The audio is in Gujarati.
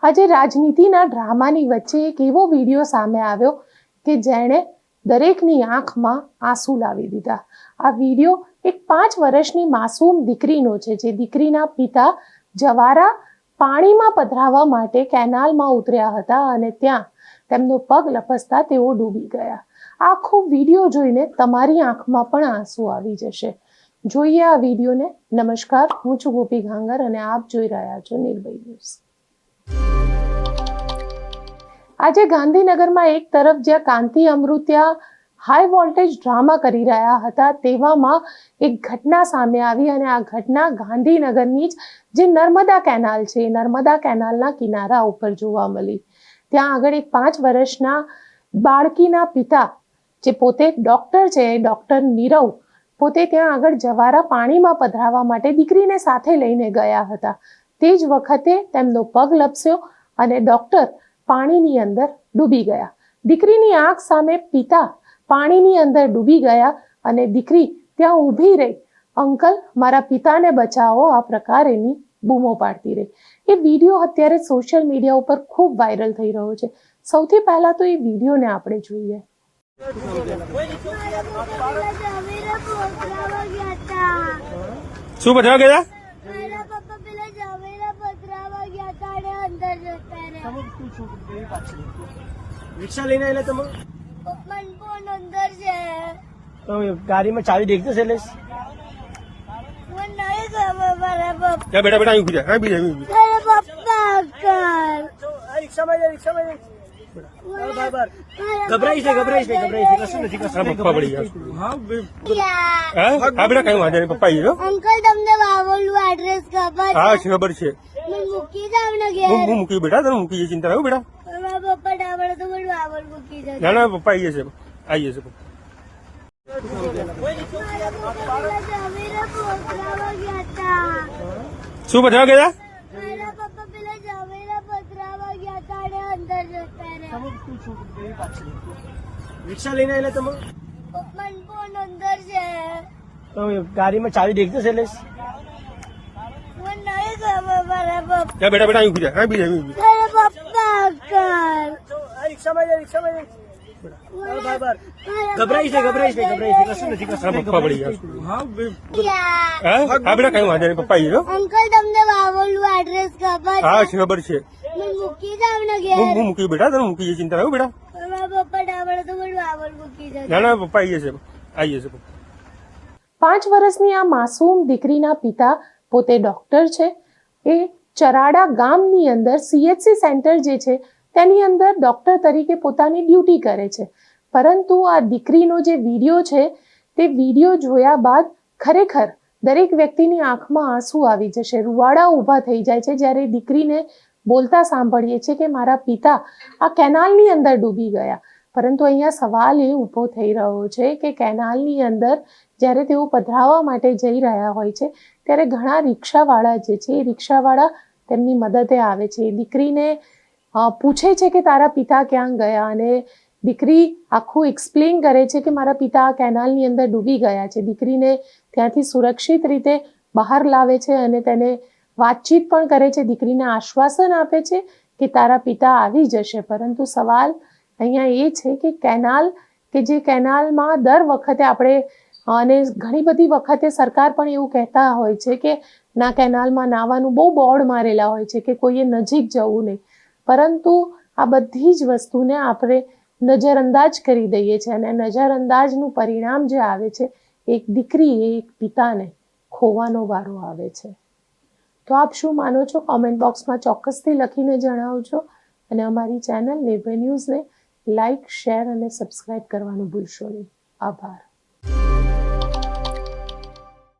આજે રાજનીતિના ડ્રામાની વચ્ચે એક એવો વિડીયો સામે આવ્યો કે જેણે દરેકની આંખમાં આંસુ લાવી દીધા। આ વિડીયો એક 5 વર્ષની માસૂમ દીકરીનો છે, જે દીકરીના પિતા જવારા પાણીમાં પધરાવવા માટે કેનાલમાં ઉતર્યા હતા અને ત્યાં તેમનો પગ લપસતા તેઓ ડૂબી ગયા। આખો વિડીયો જોઈને તમારી આંખમાં પણ આંસુ આવી જશે। જોઈએ આ વિડીયોને। નમસ્કાર, હું છું ગોપી ઘાંગર અને આપ જોઈ રહ્યા છો નિર્ભય ન્યૂઝ। આજે ગાંધીનગરમાં એક તરફ જ્યાં કાંતિ અમૃત્યા હાઈ વોલ્ટેજ ડ્રામા કરી રહ્યા હતા, તેવામાં એક ઘટના સામે આવી અને આ ઘટના ગાંધીનગરની જ જે નર્મદા કેનાલ છે, એ નર્મદા કેનાલના કિનારા ઉપર જોવા મળી। ત્યાં આગળ એક 5 વર્ષના બાળકીના પિતા, જે પોતે ડૉક્ટર છે, ડૉક્ટર નીરવ, પોતે ત્યાં આગળ જવારા પાણીમાં પધરાવવા માટે દીકરીને સાથે લઈને ગયા હતા। તે જ વખતે તેમનો પગ લપસ્યો અને ડૉક્ટર પાણીની અંદર ડૂબી ગયા। દીકરીની આંખ સામે પિતા પાણીની અંદર ડૂબી ગયા અને દીકરી ત્યાં ઊભી રહી, અંકલ મારા પિતાને બચાવો, આ પ્રકારેની બૂમો પાડતી રહી। એ વિડીયો અત્યારે સોશિયલ મીડિયા ઉપર ખૂબ વાયરલ થઈ રહ્યો છે। સૌથી પહેલા તો એ વિડીયોને આપણે જોઈએ। શું પધરાવા ગયા? મારા પપ્પા પેલા ઝવેરા પધરાવા ગયા હતા અને અંદર જતા રહ્યા। રિક્ષા લઈને આવેલા તમે? પપ્પા ફોન અંદર છે, તો ગાડીમાં ચાવી દેખતો છે એટલે મને નહીં ખબર મારા પપ્પા। જા બેટા અહીં ઉભી જા, હા બીજા મારા પપ્પા અંકલ રિક્ષામાં જા ગભરાઈ છે કશું નથી, પપ્પા પડી ગયા। હા બેટા કઈ વાંધો નહીં, પપ્પા આવી ગયો। અંકલ તમને વાવોલું એડ્રેસ ખબર છે? હા ખબર છે, મને મૂકી જાવ ને ઘેર। હું મૂકી બેટા, તને મૂકી જાય, ચિંતા રાખ બેટા। મારા પપ્પા ડાવડે તો મને વાવોલ મૂકી જાવ। ના ના પપ્પા આવી જશે, આવી જશે। મારા પપ્પા પેલા ઝવેરા પધરાવા ગયા હતા। શું પધરાવા ગયા? મારા પપ્પા પેલા ઝવેરા પધરાવા ગયા હતા અને અંદર જતા રહ્યા। રિક્ષા લઈને આવેલા તમે? પપ્પા ફોન અંદર છે, તો ગાડીમાં ચાવી દેખતો છે એટલે મને નહીં ખબર મારા પપ્પા। જા બેટા અહીં ઉભી જા, હા બીજા મારા પપ્પા અંકલ રિક્ષામાં જા ગભરાઈ છે કશું નથી, પપ્પા પડી ગયા। હા બેટા કઈ વાંધો નહીં, પપ્પા આવી ગયો। અંકલ તમને વાવોલું એડ્રેસ ખબર છે? હા ખબર છે, મને મૂકી જાવ ને ઘેર। હું મૂકી બેટા, તને મૂકી જાય, ચિંતા રાખ બેટા। મારા પપ્પા ડાવડે તો મને વાવોલ મૂકી જાવ। ના ના પપ્પા આવી જશે, આવી જશે। 5 વર્ષની આ માસૂમ દીકરીના પિતા પોતે ડૉક્ટર છે। એ ચરાડા ગામની અંદર CHC સેન્ટર જે છે તેની અંદર ડૉક્ટર તરીકે પોતાની ડ્યુટી કરે છે। પરંતુ આ દીકરીનો જે વિડીયો છે, તે વિડીયો જોયા બાદ ખરેખર દરેક વ્યક્તિની આંખમાં આંસુ આવી જશે, રૂવાડા ઊભા થઈ જાય છે જ્યારે દીકરીને બોલતા સાંભળીએ છીએ કે મારા પિતા આ કેનાલની અંદર ડૂબી ગયા। પરંતુ અહીંયા સવાલ એ ઊભો થઈ રહ્યો છે કે કેનાલની અંદર જ્યારે તેઓ પધરાવવા માટે જઈ રહ્યા હોય છે ત્યારે ઘણા રિક્ષાવાળા જે છે, એ રિક્ષાવાળા તેમની મદદે આવે છે। દીકરીને પૂછે છે કે તારા પિતા ક્યાં ગયા અને દીકરી આખું એક્સપ્લેન કરે છે કે મારા પિતા આ કેનાલની અંદર ડૂબી ગયા છે। દીકરીને ત્યાંથી સુરક્ષિત રીતે બહાર લાવે છે અને તેને વાતચીત પણ કરે છે, દીકરીને આશ્વાસન આપે છે કે તારા પિતા આવી જશે। પરંતુ સવાલ અહીંયા એ છે કે કેનાલ, કે જે કેનાલમાં દર વખતે આપણે અને ઘણી બધી વખતે સરકાર પણ એવું કહેતા હોય છે કે ના કેનાલમાં નાહવાનું બહુ બોર્ડ મારેલા હોય છે કે કોઈએ નજીક જવું નહીં, પરંતુ આ બધી જ વસ્તુને આપણે નજરઅંદાજ કરી દઈએ છીએ અને નજરઅંદાજનું પરિણામ જે આવે છે, એક દીકરી, એક પિતાને ખોવાનો વારો આવે છે। તો આપ શું માનો છો? કોમેન્ટ બોક્સમાં ચોક્કસથી લખીને જણાવજો અને અમારી ચેનલ નિર્ભય ન્યૂઝને લાઇક, શેર અને સબસ્ક્રાઇબ કરવાનું ભૂલશો નહીં। આભાર।